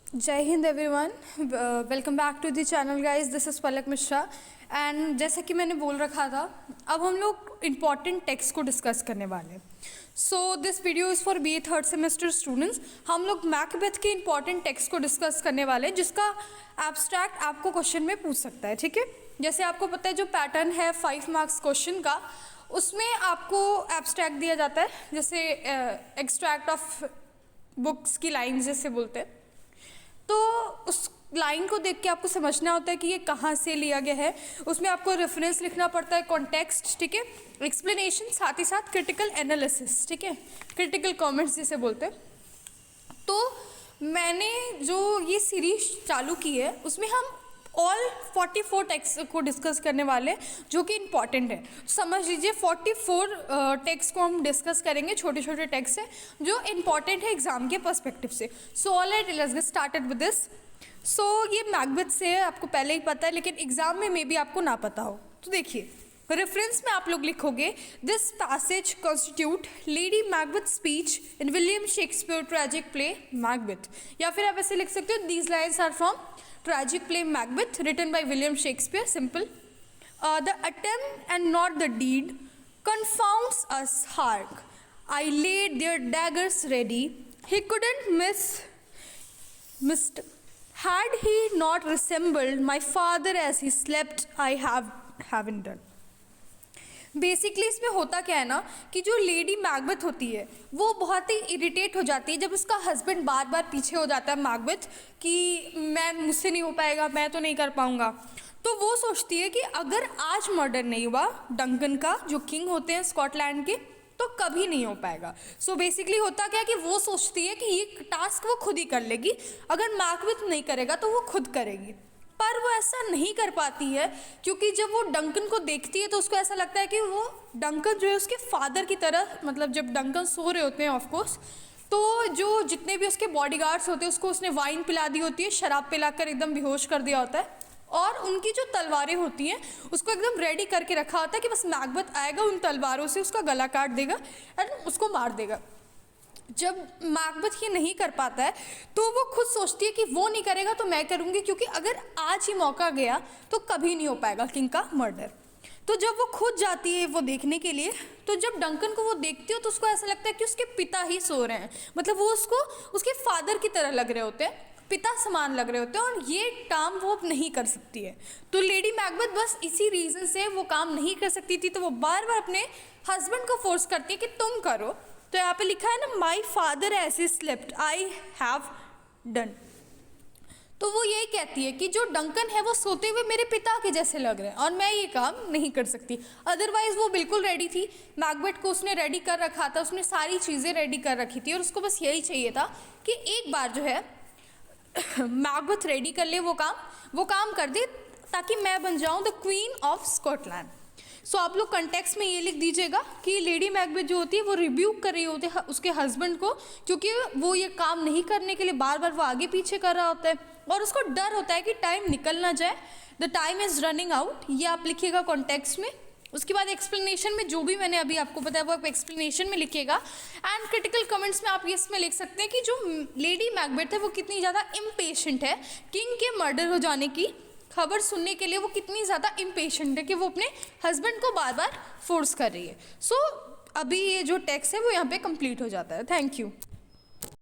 जय हिंद everyone, welcome back to the channel guys. This is Palak Mishra and जैसा कि मैंने बोल रखा था, अब हम लोग इम्पॉर्टेंट टेक्स्ट को डिस्कस करने वाले हैं। So this video is for BA third semester students. हम लोग मैकबेथ के इम्पॉर्टेंट टेक्स्ट को डिस्कस करने वाले हैं, जिसका एब्स्ट्रैक्ट आपको क्वेश्चन में पूछ सकता है। ठीक है, जैसे आपको पता है जो पैटर्न है 5 मार्क्स क्वेश्चन का, उसमें आपको एब्स्ट्रैक्ट दिया जाता है, जैसे एक्सट्रैक्ट ऑफ बुक्स की लाइन जैसे बोलते हैं। तो उस लाइन को देख के आपको समझना होता है कि ये कहाँ से लिया गया है। उसमें आपको रेफरेंस लिखना पड़ता है, कॉन्टेक्स्ट, ठीक है, एक्सप्लेनेशन, साथ ही साथ क्रिटिकल एनालिसिस, ठीक है, क्रिटिकल कमेंट्स जिसे बोलते हैं। तो मैंने जो ये सीरीज चालू की है उसमें हम ऑल 44 टेक्स्ट को डिस्कस करने वाले हैं, जो कि इम्पॉर्टेंट है। समझ लीजिए 44 टेक्स्ट को हम डिस्कस करेंगे, छोटे छोटे टेक्स्ट हैं जो इम्पॉर्टेंट है एग्जाम के पर्सपेक्टिव से। So alright, let's get started with this. So ये मैकबेथ से है, आपको पहले ही पता है, लेकिन एग्जाम में मे बी आपको ना पता हो। तो देखिए, रेफरेंस में आप लोग लिखोगे this passage constitute Lady Macbeth speech in William Shakespeare tragic play Macbeth, या फिर आप ऐसे लिख सकते हो these lines are from tragic play Macbeth written by William Shakespeare. Simple. The attempt and not the deed confounds us. Hark, I laid their daggers ready. He couldn't missed. Had he not resembled my father as he slept, I haven't done. Basically इसमें होता क्या है ना कि जो lady Macbeth होती है वो बहुत ही इरिटेट हो जाती है जब उसका हस्बैंड बार बार पीछे हो जाता है मैकबेथ कि मुझसे नहीं हो पाएगा, मैं तो नहीं कर पाऊंगा। तो वो सोचती है कि अगर आज मर्डर नहीं हुआ डंकन का, जो किंग होते हैं स्कॉटलैंड के, तो कभी नहीं हो पाएगा। सो बेसिकली होता क्या है कि वो सोचती है कि ये टास्क वो खुद ही कर लेगी, अगर मैकबेथ नहीं करेगा तो वो खुद करेगी। पर वो ऐसा नहीं कर पाती है, क्योंकि जब वो डंकन को देखती है तो उसको ऐसा लगता है कि वो डंकन जो है उसके फादर की तरह, मतलब जब डंकन सो रहे होते हैं ऑफकोर्स, तो जो जितने भी उसके बॉडीगार्ड्स होते हैं उसको उसने वाइन पिला दी होती है, शराब पिलाकर एकदम बेहोश कर दिया होता है, और उनकी जो तलवारें होती हैं उसको एकदम रेडी करके रखा होता है कि बस मैकबेथ आएगा, उन तलवारों से उसका गला काट देगा एंड उसको मार देगा। जब मैकबेथ ये नहीं कर पाता है तो वो खुद सोचती है कि वो नहीं करेगा तो मैं करूँगी, क्योंकि अगर आज ही मौका गया तो कभी नहीं हो पाएगा किंग का मर्डर। तो जब वो खुद जाती है वो देखने के लिए, तो जब डंकन को वो देखती हो तो उसको ऐसा लगता है कि उसके पिता ही सो रहे हैं, मतलब वो उसको उसके फादर की तरह लग रहे होते हैं, पिता समान लग रहे होते हैं, और ये काम वो अब नहीं कर सकती है। तो लेडी मैकबेथ बस इसी रीज़न से वो काम नहीं कर सकती थी, तो वो बार बार अपने हस्बैंड को फोर्स करती है कि तुम करो। तो यहाँ पे लिखा है ना, my father as he slept I have done. तो वो यही कहती है कि जो डंकन है वो सोते हुए मेरे पिता के जैसे लग रहे हैं और मैं ये काम नहीं कर सकती। अदरवाइज वो बिल्कुल रेडी थी, मैकबेथ को उसने रेडी कर रखा था, उसने सारी चीज़ें रेडी कर रखी थी, और उसको बस यही चाहिए था कि एक बार जो है मैकबेथ रेडी कर ले, वो काम कर दे, ताकि मैं बन जाऊँ द क्वीन ऑफ स्कॉटलैंड। सो आप लोग कंटेक्स्ट में ये लिख दीजिएगा कि लेडी मैकबेथ जो होती है वो रिब्यूक कर रही होती है उसके हस्बैंड को, क्योंकि वो ये काम नहीं करने के लिए बार बार वो आगे पीछे कर रहा होता है, और उसको डर होता है कि टाइम निकल ना जाए, the time is running out. ये आप लिखिएगा कॉन्टेक्स्ट में। उसके बाद एक्सप्लेनेशन में जो भी मैंने अभी आपको बताया वो आप एक्सप्लेनेशन में लिखिएगा, एंड क्रिटिकल कमेंट्स में आप इसमें लिख सकते हैं कि जो लेडी मैकबेथ है वो कितनी ज़्यादा इम्पेशेंट है, किंग के मर्डर हो जाने की खबर सुनने के लिए वो कितनी ज़्यादा इम्पेशेंट है कि वो अपने हस्बैंड को बार बार फोर्स कर रही है। सो अभी ये जो टेक्स्ट है वो यहाँ पे कंप्लीट हो जाता है। Thank you.